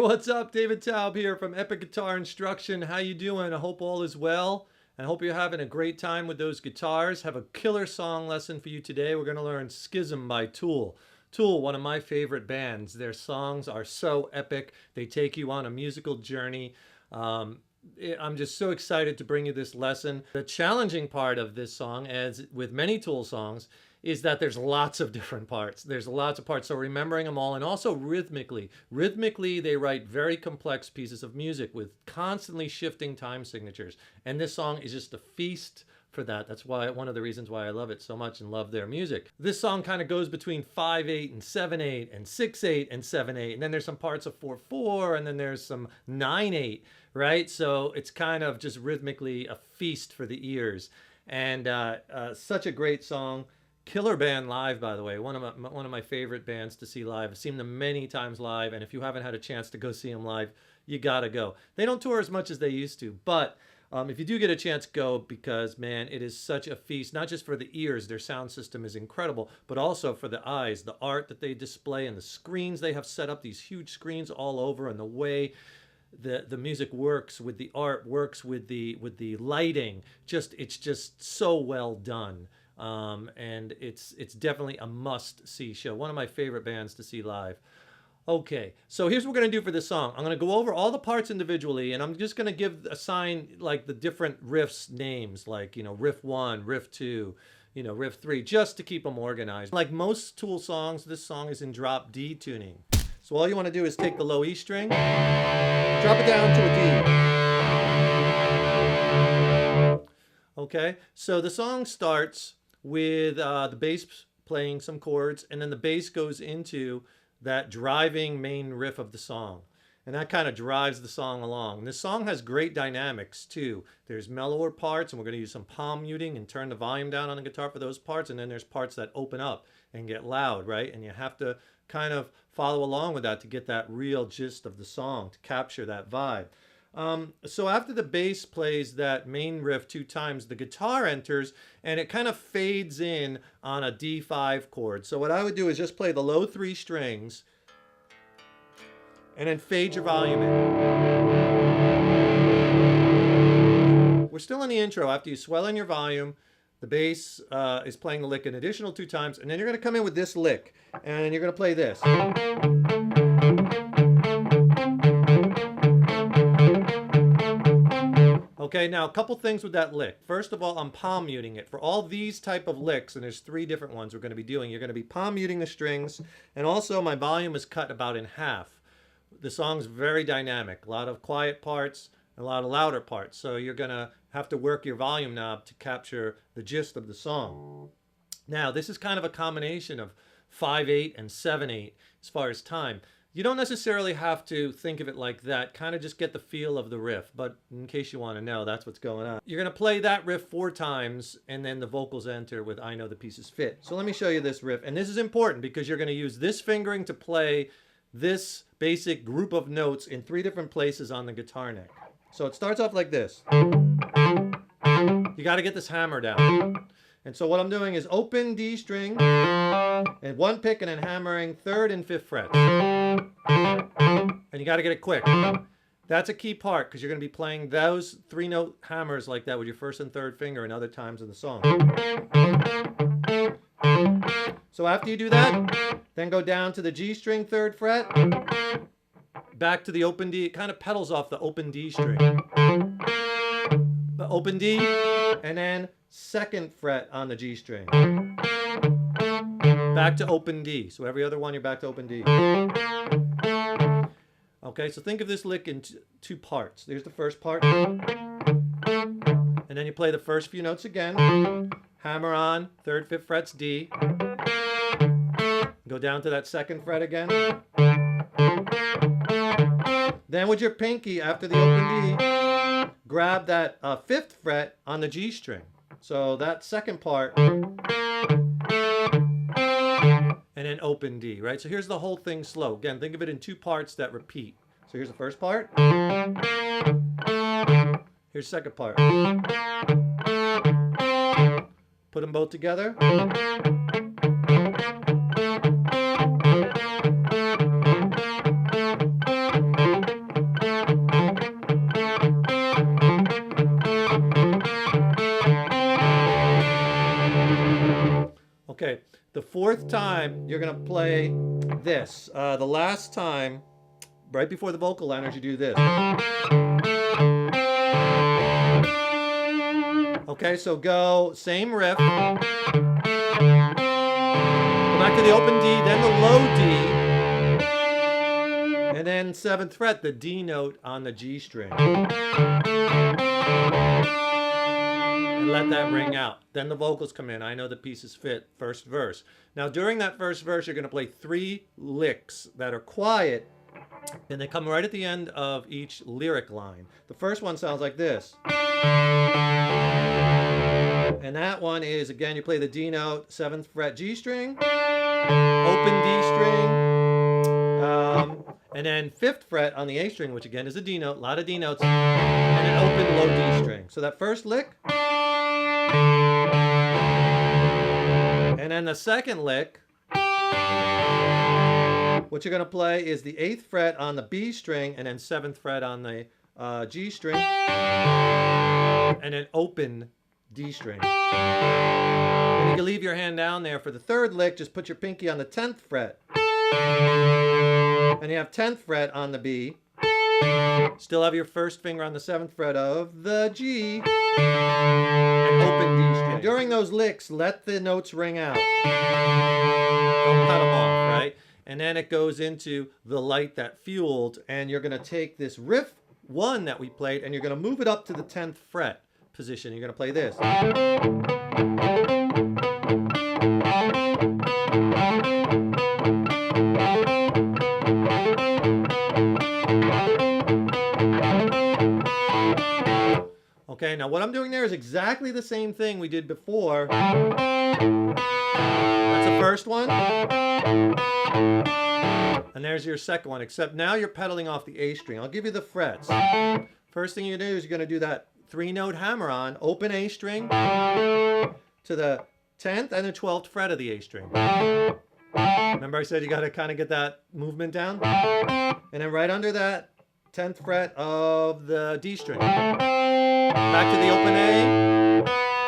what's up? David Taub here from Epic Guitar Instruction. How you doing? I hope all is well. I hope you're having a great time with those guitars. Have a killer song lesson for you today. We're going to learn Schism by Tool. Tool, one of my favorite bands. Their songs are so epic. They take you on a musical journey. I'm just so excited to bring you this lesson. The challenging part of this song, as with many Tool songs, is that there's lots of different parts. There's lots of parts, so remembering them all, and also rhythmically. Rhythmically, they write very complex pieces of music with constantly shifting time signatures. And this song is just a feast for that. That's why one of the reasons why I love it so much and love their music. This song kind of goes between 5/8 and 7/8 and 6/8 and 7/8, and then there's some parts of 4/4, and then there's some 9/8, right? So it's kind of just rhythmically a feast for the ears. And such a great song. Killer band live, by the way. One of my favorite bands to see live. I've seen them many times live, and if you haven't had a chance to go see them live, you gotta go. They don't tour as much as they used to, but if you do get a chance, go, because man, it is such a feast. Not just for the ears, their sound system is incredible, but also for the eyes, the art that they display, and the screens they have set up. These huge screens all over, and the way the music works with the art, works with the lighting. It's just so well done. And it's definitely a must-see show. One of my favorite bands to see live. Okay, so here's what we're going to do for this song. I'm going to go over all the parts individually, and I'm just going to assign like the different riffs names, like, riff 1, riff 2, riff 3, just to keep them organized. Like most Tool songs, this song is in drop D tuning. So all you want to do is take the low E string, drop it down to a D. Okay, so the song starts with the bass playing some chords, and then the bass goes into that driving main riff of the song. And that kind of drives the song along. And this song has great dynamics too. There's mellower parts, and we're going to use some palm muting and turn the volume down on the guitar for those parts. And then there's parts that open up and get loud, right? And you have to kind of follow along with that to get that real gist of the song, to capture that vibe. So after the bass plays that main riff 2 times, the guitar enters, and it kind of fades in on a D5 chord. So what I would do is just play the low 3 strings and then fade your volume in. We're still in the intro. After you swell in your volume, the bass is playing the lick an additional 2 times, and then you're going to come in with this lick, and you're going to play this. Okay, now a couple things with that lick. First of all, I'm palm muting it. For all these type of licks, and there's 3 different ones we're going to be doing, you're going to be palm muting the strings, and also my volume is cut about in half. The song's very dynamic, a lot of quiet parts, a lot of louder parts, so you're going to have to work your volume knob to capture the gist of the song. Now, this is kind of a combination of 5/8 and 7/8 as far as time. You don't necessarily have to think of it like that. Kind of just get the feel of the riff. But in case you want to know, that's what's going on. You're going to play that riff 4 times, and then the vocals enter with I Know the Pieces Fit. So let me show you this riff. And this is important because you're going to use this fingering to play this basic group of notes in 3 different places on the guitar neck. So it starts off like this. You got to get this hammer down. And so what I'm doing is open D string and 1 pick, and then hammering 3rd and 5th frets. And you got to get it quick. That's a key part because you're going to be playing those 3-note hammers like that with your 1st and 3rd finger and other times in the song. So after you do that, then go down to the G string 3rd fret, back to the open D. It kind of pedals off the open D string. The open D, and then 2nd fret on the G string. Back to open D. So every other one, you're back to open D. Okay, so think of this lick in 2 parts. There's the first part. And then you play the first few notes again. Hammer on 3rd, 5th frets D. Go down to that 2nd fret again. Then with your pinky, after the open D, grab that 5th fret on the G string. So that 2nd part, and then open D, right? So here's the whole thing slow. Again, think of it in 2 parts that repeat. So here's the first part. Here's the 2nd part. Put them both together. fourth time, you're gonna play this. The last time, right before the vocal liners, you do this. Okay, so go, same riff. Go back to the open D, then the low D. And then 7th fret, the D note on the G string. And let that ring out. Then the vocals come in. I know the pieces fit. First verse. Now during that first verse, you're going to play 3 licks that are quiet. And they come right at the end of each lyric line. The first one sounds like this. And that one is, again, you play the D note, 7th fret G string, open D string, and then 5th fret on the A string, which again is a D note, a lot of D notes, and an open low D string. So that first lick, and then the second lick, what you're going to play is the 8th fret on the B string, and then 7th fret on the G string, and an open D string. And you can leave your hand down there for the third lick. Just put your pinky on the 10th fret. And you have 10th fret on the B. Still have your first finger on the 7th fret of the G. And open D string. During those licks, let the notes ring out. Don't cut them off, right? And then it goes into the light that fueled. And you're going to take this riff 1 that we played and you're going to move it up to the 10th fret position. You're going to play this. Okay, now what I'm doing there is exactly the same thing we did before. That's the first one. And there's your second one, except now you're pedaling off the A string. I'll give you the frets. First thing you do is you're going to do that 3-note hammer-on, open A string to the 10th and the 12th fret of the A string. Remember I said you got to kind of get that movement down? And then right under that 10th fret of the D string. Back to the open A,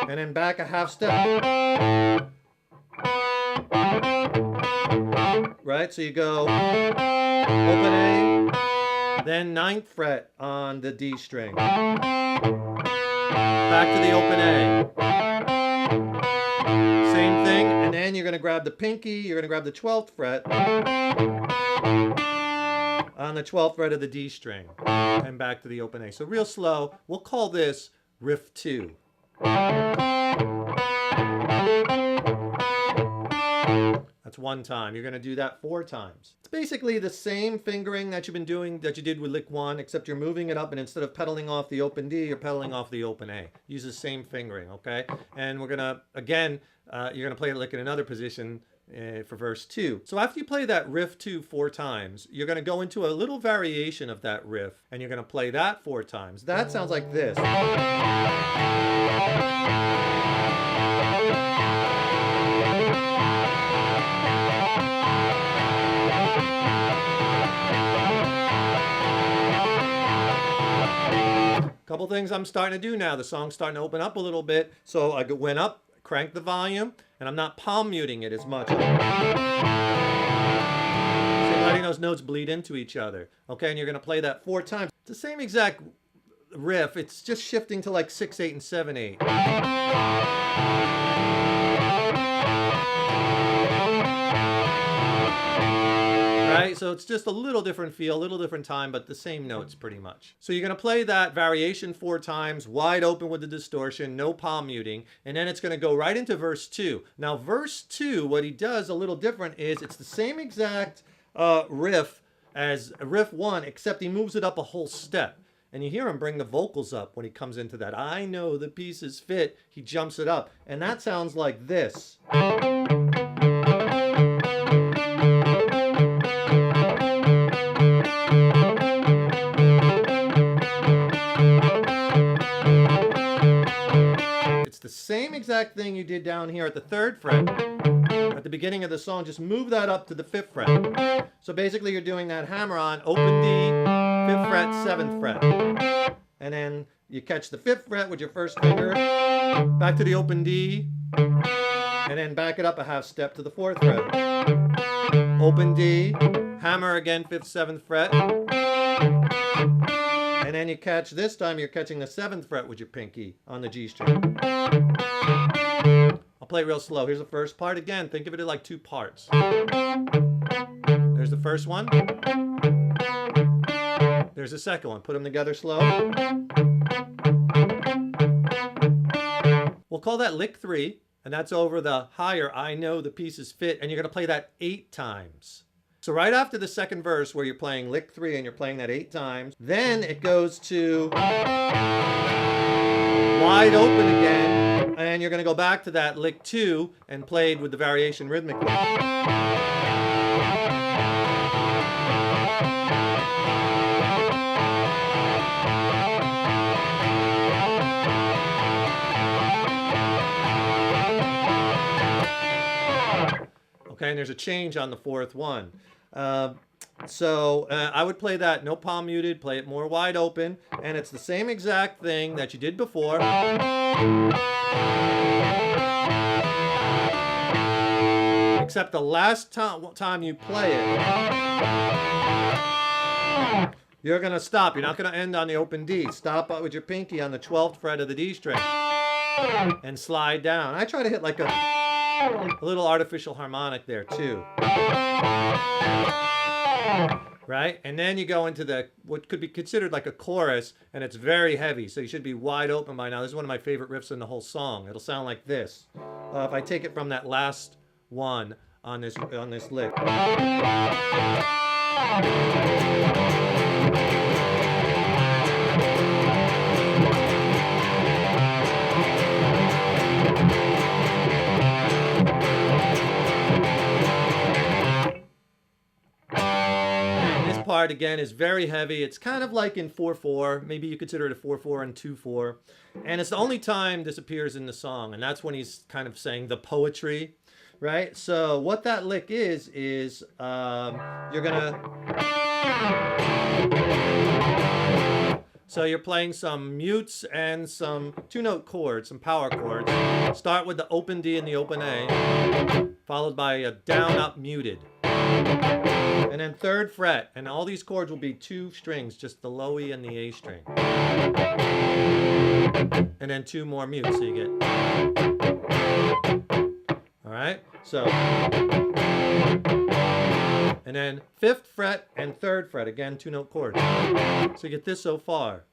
and then back a half step. Right, so you go open A, then 9th fret on the D string. Back to the open A. Same thing, and then you're going to grab the pinky, you're going to grab the 12th fret on the 12th fret of the D string, and back to the open A. So real slow, we'll call this riff 2. That's 1 time. You're going to do that 4 times. It's basically the same fingering that you've been doing that you did with lick 1, except you're moving it up, and instead of pedaling off the open D, you're pedaling off the open A. Use the same fingering, okay? And we're going to, again, you're going to play it like in another position for verse 2. So after you play that riff 2 4 times, you're going to go into a little variation of that riff, and you're going to play that 4 times. That sounds like this. Couple things I'm starting to do now. The song's starting to open up a little bit. So I went up, cranked the volume, and I'm not palm muting it as much. So letting those notes bleed into each other. Okay, and you're going to play that 4 times. It's the same exact riff. It's just shifting to like 6/8 and 7/8. Right? So it's just a little different feel, a little different time, but the same notes pretty much. So you're going to play that variation 4 times, wide open with the distortion, no palm muting, and then it's going to go right into verse 2. Now verse 2, what he does a little different is it's the same exact riff as riff 1, except he moves it up a whole step. And you hear him bring the vocals up when he comes into that. I know the pieces fit. He jumps it up. And that sounds like this. The same exact thing you did down here at the 3rd fret at the beginning of the song. Just move that up to the 5th fret. So basically you're doing that hammer on open D, 5th fret, 7th fret, and then you catch the 5th fret with your first finger, back to the open D, and then back it up a half step to the 4th fret. Open D, hammer again 5th, 7th fret, and then you catch, this time you're catching the 7th fret with your pinky on the G string. I'll play it real slow. Here's the first part. Again, think of it like 2 parts. There's the first one. There's the second one. Put them together slow. We'll call that lick 3, and that's over the higher I know the pieces fit, and you're going to play that 8 times. So right after the second verse where you're playing lick 3 and you're playing that 8 times, then it goes to wide open again, and you're going to go back to that lick 2 and played with the variation rhythmically. Okay, and there's a change on the 4th one. So I would play that no palm muted, play it more wide open, and it's the same exact thing that you did before. Except the last time you play it, you're going to stop. You're not going to end on the open D. Stop with your pinky on the 12th fret of the D string and slide down. I try to hit like a little artificial harmonic there too. Right? And then you go into the what could be considered like a chorus, and it's very heavy, so you should be wide open by now. This is one of my favorite riffs in the whole song. It'll sound like this. If I take it from that last one on this lick. Part again is very heavy. It's kind of like in 4/4. Maybe you consider it a 4/4 and 2/4. And it's the only time this appears in the song, and that's when he's kind of saying the poetry, right? So what that lick is you're gonna. So you're playing some mutes and some 2-note chords, some power chords. Start with the open D and the open A, followed by a down up muted. And then 3rd fret, and all these chords will be 2 strings, just the low E and the A string. And then 2 more mutes, so you get. All right, so. And then 5th fret and 3rd fret, again 2-note chords. So you get this so far.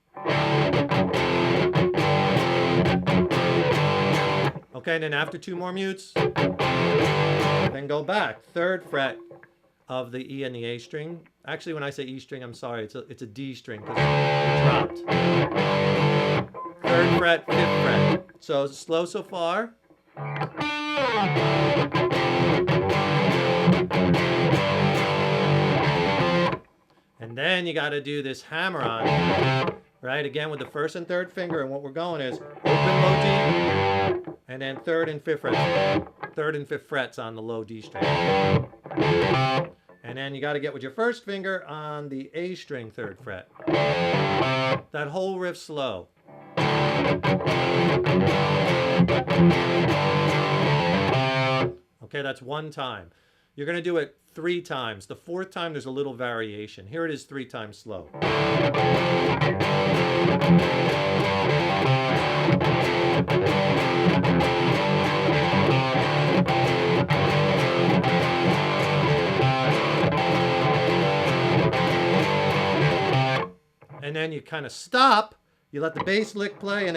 Okay, and then after 2 more mutes, then go back. 3rd fret of the E and the A string. Actually, when I say E string, I'm sorry, it's a D string because it dropped. 3rd fret, 5th fret. So slow so far. And then you got to do this hammer on, right? Again with the 1st and 3rd finger, and what we're going is open low D, and then 3rd and 5th fret. 3rd and 5th frets on the low D string. And then you got to get with your 1st finger on the A string 3rd fret. That whole riff slow. Okay, that's 1 time. You're going to do it 3 times. The 4th time there's a little variation. Here it is 3 times slow. And then you kind of stop, you let the bass lick play, and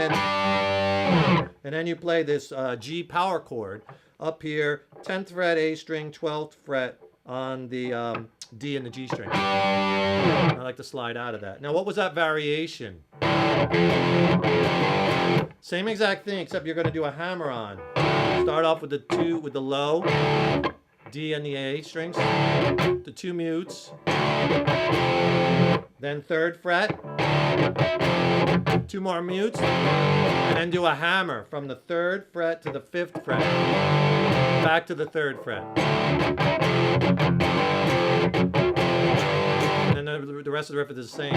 then you play this G power chord up here, 10th fret A string, 12th fret on the D and the G string. I like to slide out of that. Now what was that variation? Same exact thing, except you're going to do a hammer on. Start off with the low, D and the A strings, the 2 mutes, then 3rd fret, 2 more mutes, and then do a hammer from the 3rd fret to the 5th fret, back to the 3rd fret. And then the rest of the riff is the same.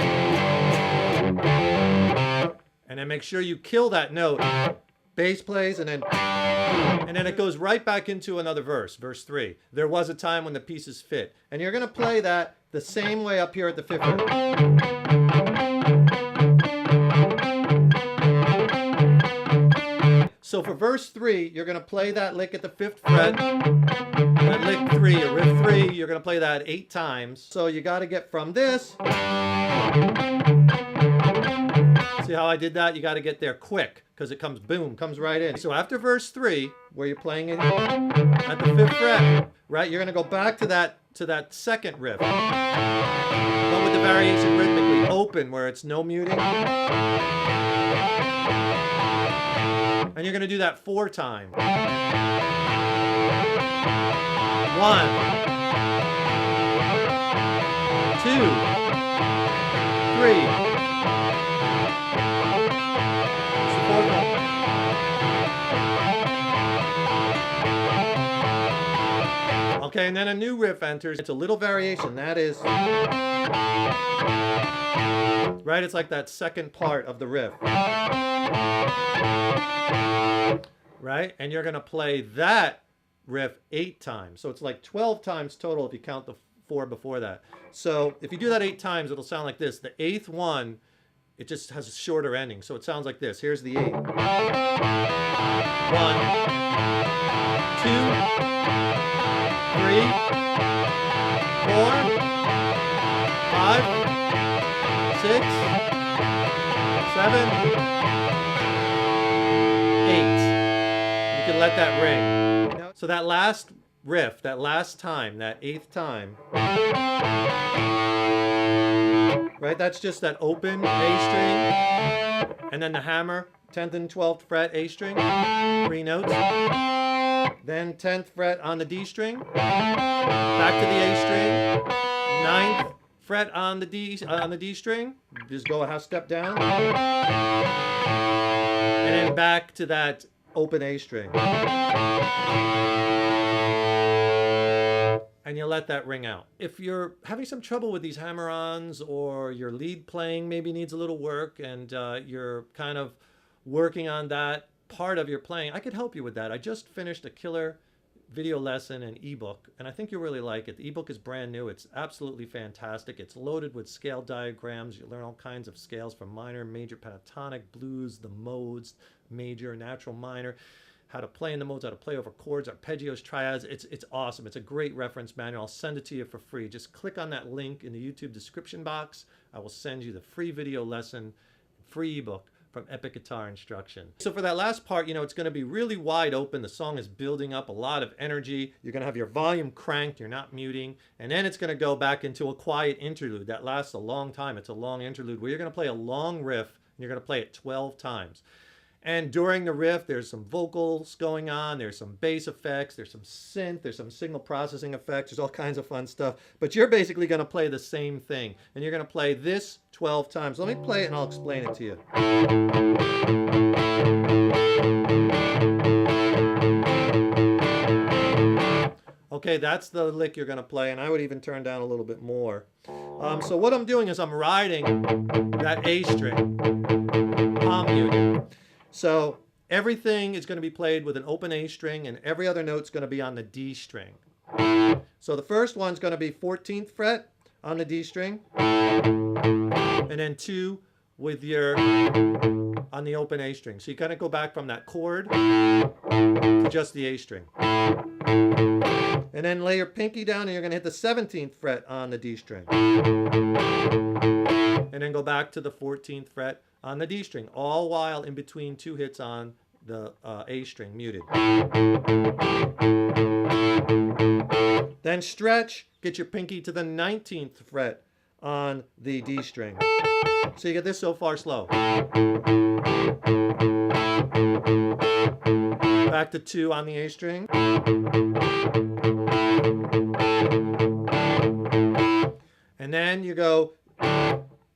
And then make sure you kill that note. Bass plays and then And then it goes right back into another verse, verse 3. There was a time when the pieces fit. And you're going to play that the same way up here at the 5th fret. So for verse 3, you're going to play that lick at the 5th fret. That lick 3, or riff 3, you're going to play that 8 times. So you got to get from this. See how I did that? You got to get there quick because it comes, boom, comes right in. So after verse 3, where you're playing it at the 5th fret, right, you're going to go back to that second riff. But with the variation rhythmically open, where it's no muting. And you're going to do that 4 times. 1, 2, 3. Okay, and then a new riff enters. It's a little variation. That is, right? It's like that second part of the riff. Right? And you're going to play that riff 8 times. So it's like 12 times total if you count the 4 before that. So if you do that 8 times, it'll sound like this. The 8th one, it just has a shorter ending. So it sounds like this. Here's the 8. 1, 2, 3, 4, 5, 6, 7, 8. You can let that ring. So that last riff, that last time, that 8th time, right? That's just that open A string, and then the hammer, 10th and 12th fret A string, 3 notes. Then 10th fret on the D string, back to the A string, 9th fret on the D string, just go a half step down, and then back to that open A string. And you let that ring out. If you're having some trouble with these hammer-ons, or your lead playing maybe needs a little work, and you're kind of working on that part of your playing, I could help you with that. I just finished a killer video lesson and ebook, and I think you'll really like it. The ebook is brand new. It's absolutely fantastic. It's loaded with scale diagrams. You learn all kinds of scales from minor, major, pentatonic, blues, the modes, major, natural, minor, how to play in the modes, how to play over chords, arpeggios, triads. It's awesome. It's a great reference manual. I'll send it to you for free. Just click on that link in the YouTube description box. I will send you the free video lesson, free ebook from Epic Guitar Instruction. So for that last part, you know, it's going to be really wide open. The song is building up a lot of energy. You're going to have your volume cranked. You're not muting. And then it's going to go back into a quiet interlude that lasts a long time. It's a long interlude where you're going to play a long riff, and you're going to play it 12 times. And during the riff, there's some vocals going on, there's some bass effects, there's some synth, there's some signal processing effects, there's all kinds of fun stuff. But you're basically going to play the same thing. And you're going to play this 12 times. Let me play it and I'll explain it to you. Okay, that's the lick you're going to play, and I would even turn down a little bit more. So what I'm doing is I'm riding that A string, palm muted. So everything is going to be played with an open A string, and every other note's going to be on the D string. So the first one's going to be 14th fret on the D string, and then 2 with your on the open A string. So you kind of go back from that chord to just the A string. And then lay your pinky down, and you're going to hit the 17th fret on the D string. And then go back to the 14th fret on the D string, all while in between 2 hits on the A string, muted. Then stretch, get your pinky to the 19th fret on the D string. So you get this so far slow. Back to 2 on the A string. And then you go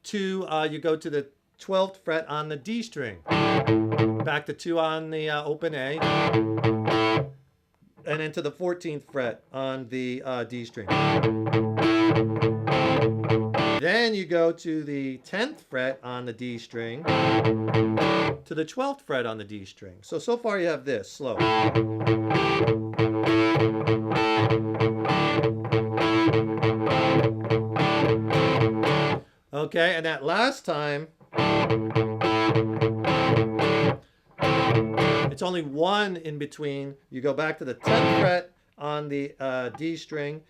to the 12th fret on the D string. Back to 2 on the open A. And then to the 14th fret on the D string. Then you go to the 10th fret on the D string, to the 12th fret on the D string. So far you have this, slow. Okay, and that last time, it's only one in between. You go back to the 10th fret on the D string,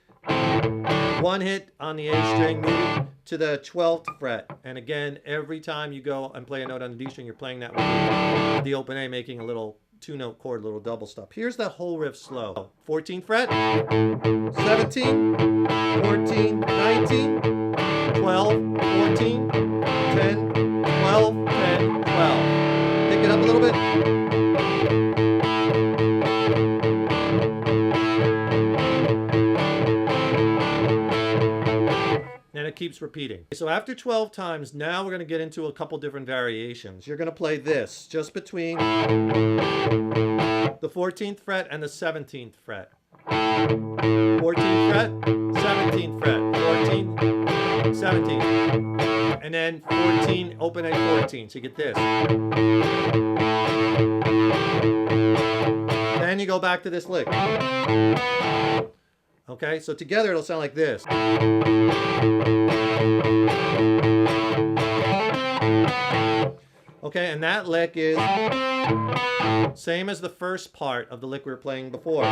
one hit on the A string, moving to the 12th fret. And again, every time you go and play a note on the D string, you're playing that with the open A, making a little two-note chord, a little double stop. Here's that whole riff slow. 14th fret, 17, 14, 19, 12, 14, 10, 12, 10, 12. Pick it up a little bit. And it keeps repeating. So after 12 times, now we're going to get into a couple different variations. You're going to play this just between the 14th fret and the 17th fret. 14th fret, 17th fret, 14, 17, and then 14, open A 14, so you get this. Then you go back to this lick. Okay, so together it'll sound like this. Okay, and that lick is same as the first part of the lick we were playing before.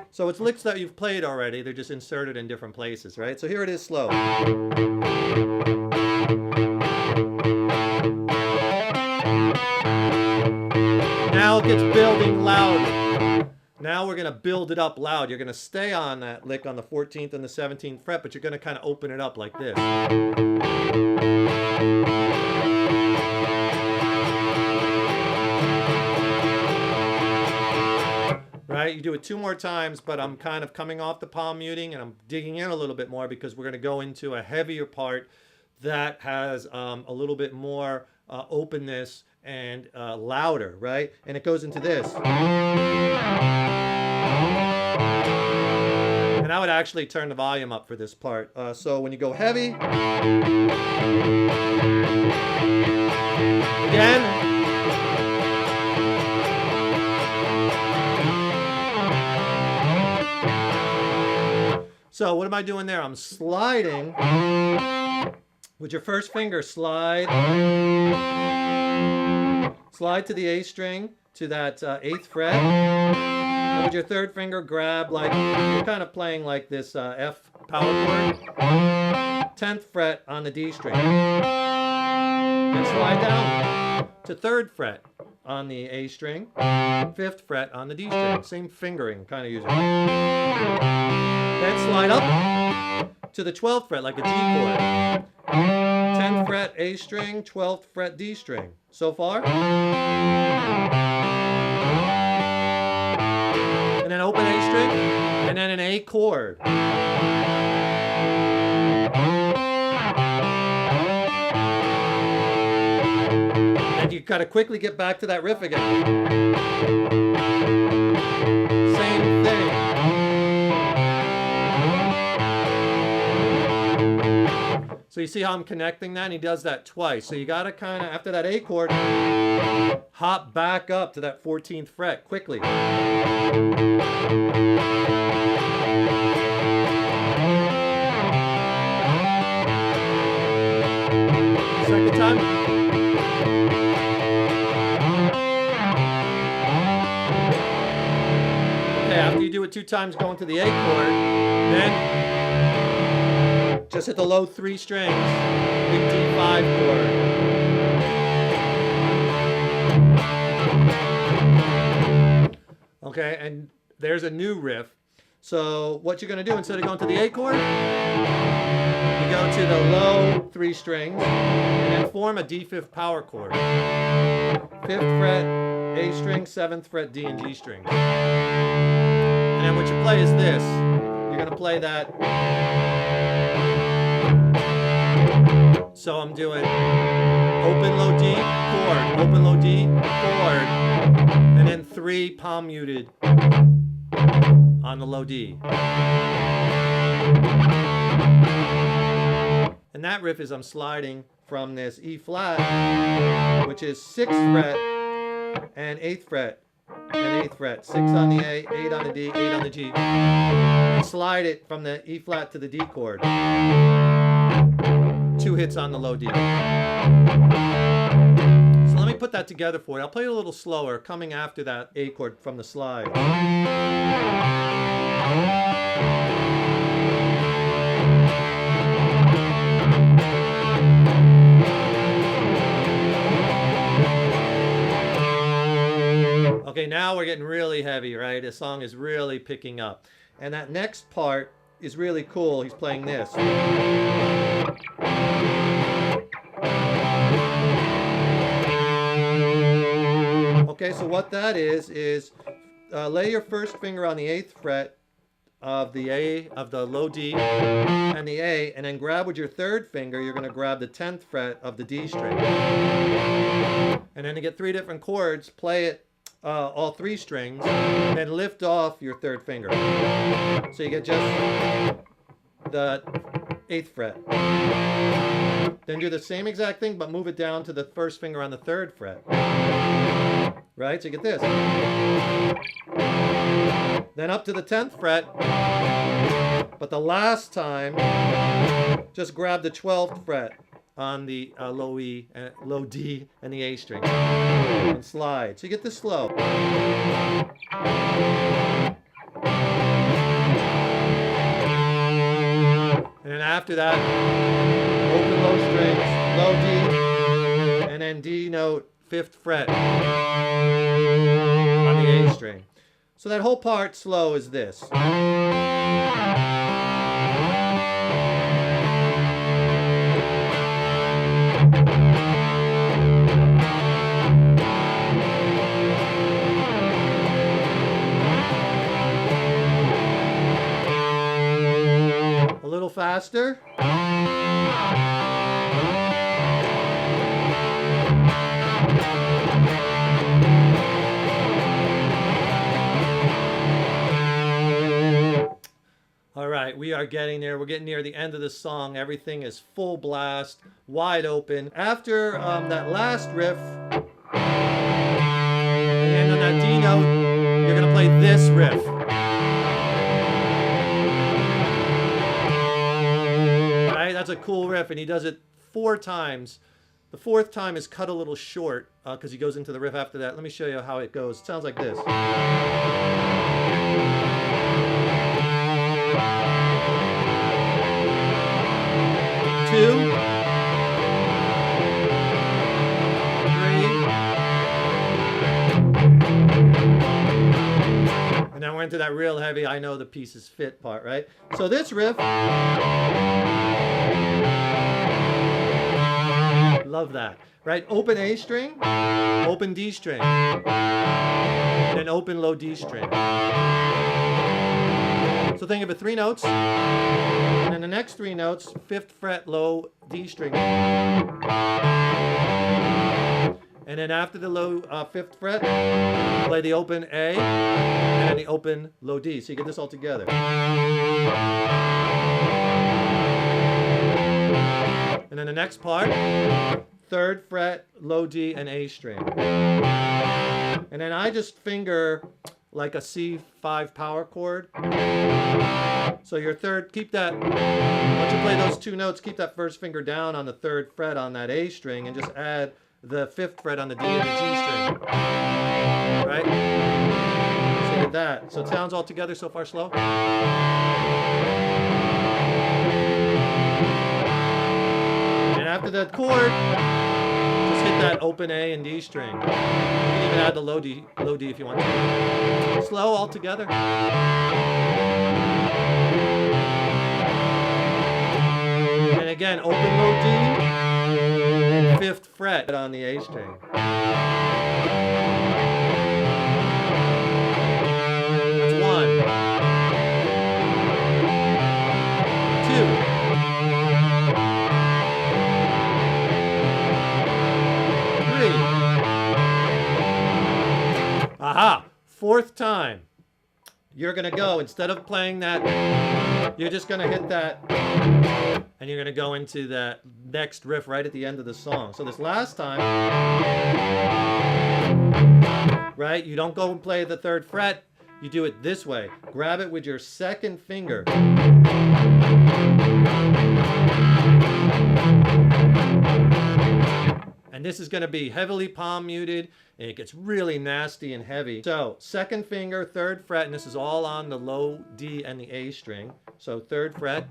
So it's licks that you've played already, they're just inserted in different places, right? So here it is slow. Now it gets building loud. Now we're going to build it up loud. You're going to stay on that lick on the 14th and the 17th fret, but you're going to kind of open it up like this. Right? You do it 2 more times, but I'm kind of coming off the palm muting and I'm digging in a little bit more because we're going to go into a heavier part that has a little bit more openness and louder, right? And it goes into this. And I would actually turn the volume up for this part. So when you go heavy, again. So what am I doing there? I'm sliding with your first finger, slide to the A string, to that 8th fret. And with your third finger, grab like, you're kind of playing like this F power chord. 10th fret on the D string. And slide down to 3rd fret on the A string. 5th fret on the D string. Same fingering, kind of using. Then slide up to the 12th fret like a G chord. 10th fret A string, 12th fret D string. So far. And then open A string, and then an A chord. And you gotta quickly get back to that riff again. Same thing. So you see how I'm connecting that? And he does that twice. So you got to kind of, after that A chord, hop back up to that 14th fret quickly. Second time. Okay, after you do it 2 times going to the A chord, then just hit the low 3 strings, big D5 chord. Okay, and there's a new riff. So what you're going to do, instead of going to the A chord, you go to the low 3 strings and then form a D5 power chord. 5th fret, A string, 7th fret, D and G strings. And then what you play is this. You're going to play that. So I'm doing open low D, chord, open low D, chord, and then 3 palm muted on the low D. And that riff is I'm sliding from this E flat, which is 6th fret and 8th fret and 8th fret. 6 on the A, 8 on the D, 8 on the G. And slide it from the E flat to the D chord. 2 hits on the low D. So let me put that together for you. I'll play it a little slower, coming after that A chord from the slide. Okay, now we're getting really heavy, right? The song is really picking up. And that next part is really cool. He's playing this. Okay, so what that is lay your first finger on the 8th fret of the A, of the low D and the A, and then grab with your 3rd finger, you're going to grab the 10th fret of the D string. And then to get 3 different chords, play it all 3 strings, and then lift off your 3rd finger. So you get just the 8th fret. Then do the same exact thing, but move it down to the 1st finger on the 3rd fret. Right? So you get this. Then up to the 10th fret, but the last time, just grab the 12th fret on the low E, low D, and the A string, and slide. So you get this slow. And then after that, open low strings, low D, and then D note, 5th fret on the A string. So that whole part slow is this. A little faster. All right, we are getting there. We're getting near the end of the song. Everything is full blast, wide open. After that last riff, and on that D note, you're going to play this riff. All right, that's a cool riff, and he does it 4 times. The 4th time is cut a little short because he goes into the riff after that. Let me show you how it goes. It sounds like this. 2, 3, and then we're into that real heavy, I know the pieces fit part, right? So this riff, love that, right? Open A string, open D string, and then open low D string. So think of it 3 notes, and then the next 3 notes, 5th fret low D string. And then after the low 5th fret, play the open A, and then the open low D. So you get this all together. And then the next part, 3rd fret, low D, and A string. And then I just finger like a C5 power chord. So your 3rd, keep that, once you play those 2 notes, keep that 1st finger down on the 3rd fret on that A string and just add the 5th fret on the D and the G string. Right? So you get that. So it sounds all together so far slow. And after that chord, just hit that open A and D string. You can even add the low D if you want to. Slow all together. And again, open low D, 5th fret on the A string. That's 1, 2, 3. Aha! 4th time. you're going to go, instead of playing that, you're just going to hit that, and you're going to go into that next riff right at the end of the song. So this last time, right, you don't go and play the 3rd fret, you do it this way. Grab it with your 2nd finger. And this is going to be heavily palm muted, and it gets really nasty and heavy. So 2nd finger, 3rd fret, and this is all on the low D and the A string. So 3rd fret.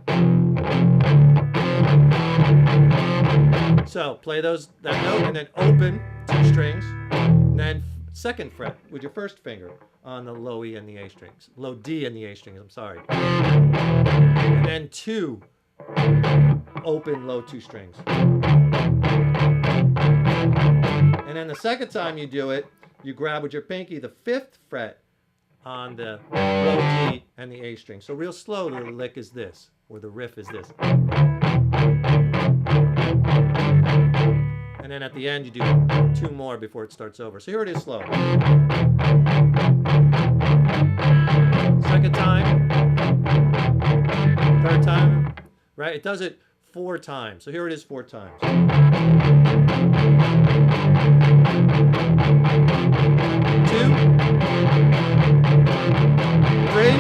So play that note and then open 2 strings, and then 2nd fret with your 1st finger on the low E and the A strings. Low D and the A strings, I'm sorry. And then 2 open low 2 strings. And then the second time you do it, you grab with your pinky the 5th fret on the low D and the A string. So real slow, the lick is this, or the riff is this. And then at the end, you do 2 more before it starts over. So here it is slow. 2nd time, 3rd time, right? It does it 4 times. So here it is 4 times. 2, 3,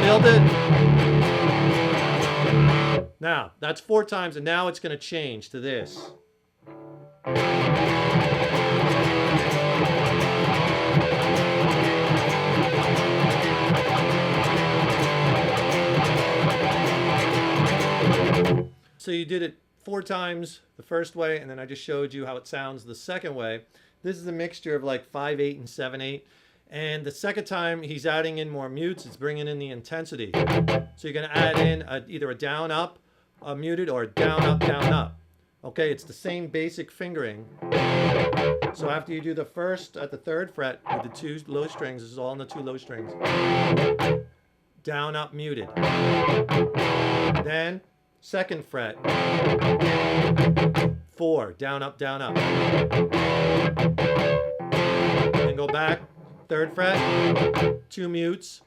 build it. Now, that's 4 times, and now it's going to change to this. So you did it 4 times the first way, and then I just showed you how it sounds the second way. This is a mixture of like 5/8 and 7/8. And the second time, he's adding in more mutes. It's bringing in the intensity. So you're going to add in either a down up, a muted, or a down up, down up. Okay, it's the same basic fingering. So after you do the first at the 3rd fret with the 2 low strings, this is all on the 2 low strings. Down up, muted. Then 2nd fret, 4, down up, down up. Then go back, 3rd fret, 2 mutes,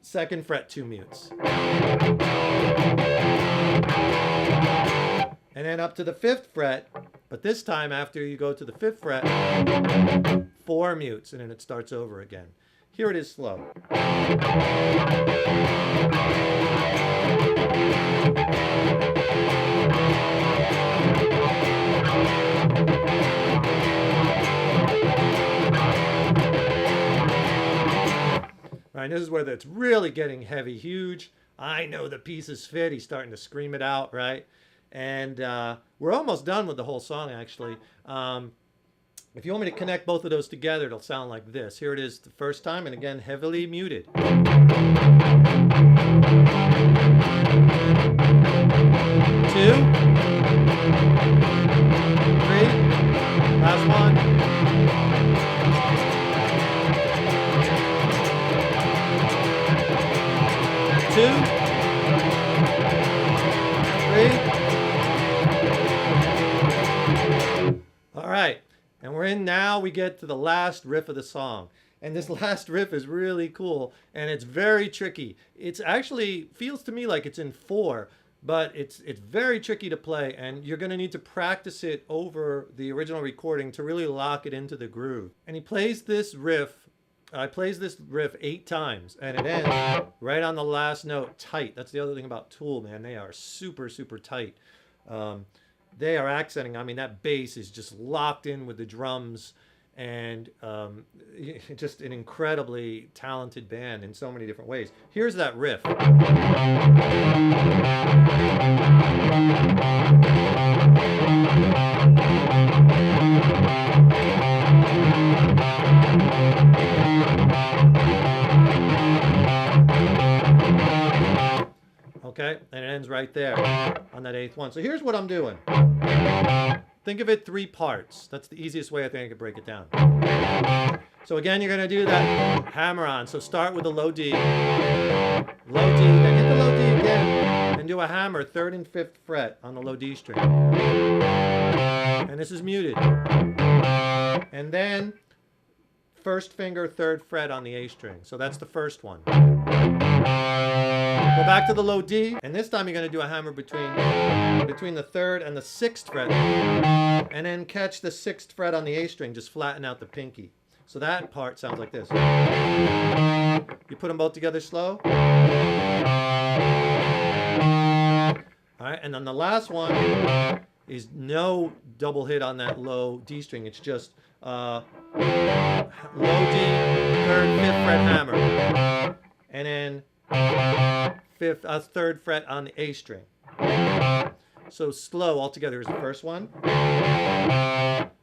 2nd fret, 2 mutes. And then up to the 5th fret, but this time after you go to the 5th fret, 4 mutes, and then it starts over again. Here it is slow. Right, this is where it's really getting heavy, huge. I know the pieces fit. He's starting to scream it out, right? And we're almost done with the whole song, actually. If you want me to connect both of those together, it'll sound like this. Here it is the first time, and again, heavily muted. 2, 3, last one. 2, 3. All right. And we're in now, we get to the last riff of the song. And this last riff is really cool, and it's very tricky. It's actually feels to me like it's in 4, but it's very tricky to play, and you're going to need to practice it over the original recording to really lock it into the groove. And he plays this riff, plays this riff 8 times, and it ends right on the last note, tight. That's the other thing about Tool, man. They are super, super tight. They are accenting. I mean, that bass is just locked in with the drums, and just an incredibly talented band in so many different ways. Here's that riff. Okay, and it ends right there on that 8th one. So here's what I'm doing. Think of it 3 parts. That's the easiest way I think I could break it down. So again, you're going to do that hammer on. So start with the low D, then hit the low D again, and do a hammer 3rd and 5th fret on the low D string. And this is muted. And then first finger, third fret on the A string. So that's the first one. Go back to the low D, and this time you're going to do a hammer between the third and the sixth fret, and then catch the sixth fret on the A string. Just flatten out the pinky. So that part sounds like this. You put them both together slow. All right, and then the last one is no double hit on that low D string. It's just low D, third, fifth fret hammer, and then third fret on the A string. So slow altogether is the first one,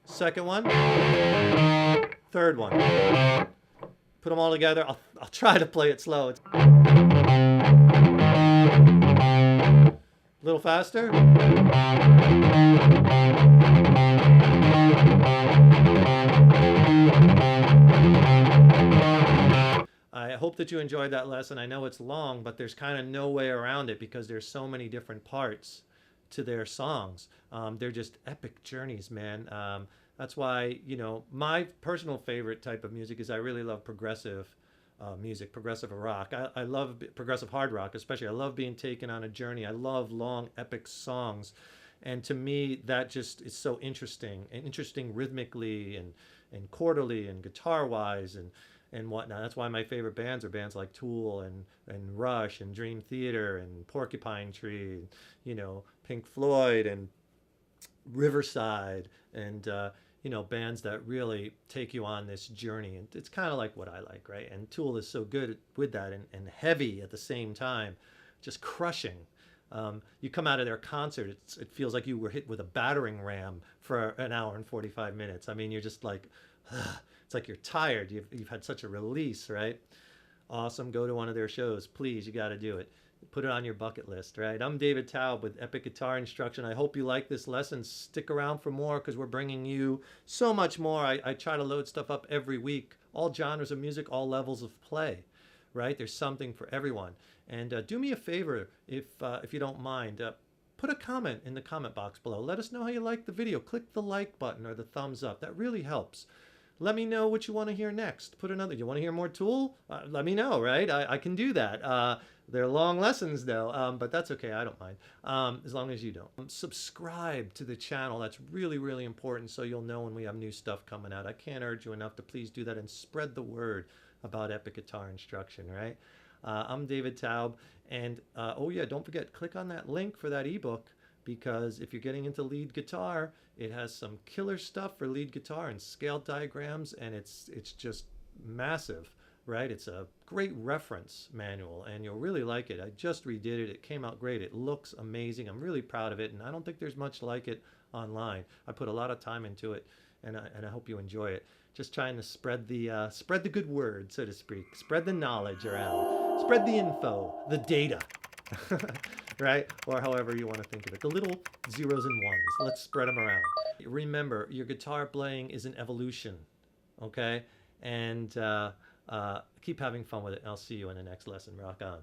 second one, third one. Put them all together. I'll try to play it slow. It's a little faster. I hope that you enjoyed that lesson. I know it's long, but there's kind of no way around it because there's so many different parts to their songs. They're just epic journeys, man. That's why, you know, my personal favorite type of music is I really love progressive music, progressive rock. I love progressive hard rock, especially. I love being taken on a journey. I love long, epic songs. And to me, that just is so interesting, and interesting rhythmically and chordally and guitar-wise and whatnot. That's why my favorite bands are bands like Tool and Rush and Dream Theater and Porcupine Tree, and, you know, Pink Floyd and Riverside, and you know, bands that really take you on this journey. And it's kind of like what I like, right? And Tool is so good with that, and heavy at the same time, just crushing. You come out of their concert, it feels like you were hit with a battering ram for an hour and 45 minutes. I mean, you're just like, it's like you're tired. You've had such a release, right? Awesome. Go to one of their shows. Please, you got to do it. Put it on your bucket list, right? I'm David Taub with Epic Guitar Instruction. I hope you like this lesson. Stick around for more because we're bringing you so much more. I try to load stuff up every week. All genres of music, all levels of play, right? There's something for everyone. And do me a favor, if you don't mind, put a comment in the comment box below. Let us know how you like the video. Click the like button or the thumbs up. That really helps. Let me know what you want to hear next. Put another. You want to hear more Tool? Let me know, right? I can do that. They're long lessons though, but that's okay. I don't mind, as long as you don't. Subscribe to the channel. That's really, really important, so you'll know when we have new stuff coming out. I can't urge you enough to please do that and spread the word about Epic Guitar Instruction, right? I'm David Taub, and oh yeah, don't forget, click on that link for that ebook, because if you're getting into lead guitar, it has some killer stuff for lead guitar and scale diagrams, and it's just massive, right? It's a great reference manual, and you'll really like it. I just redid it. It came out great. It looks amazing. I'm really proud of it, and I don't think there's much like it online. I put a lot of time into it, and I hope you enjoy it. Just trying to spread the good word, so to speak. Spread the knowledge around. Spread the info, the data, right? Or however you want to think of it. The little zeros and ones. Let's spread them around. Remember, your guitar playing is an evolution, okay? And keep having fun with it. I'll see you in the next lesson. Rock on.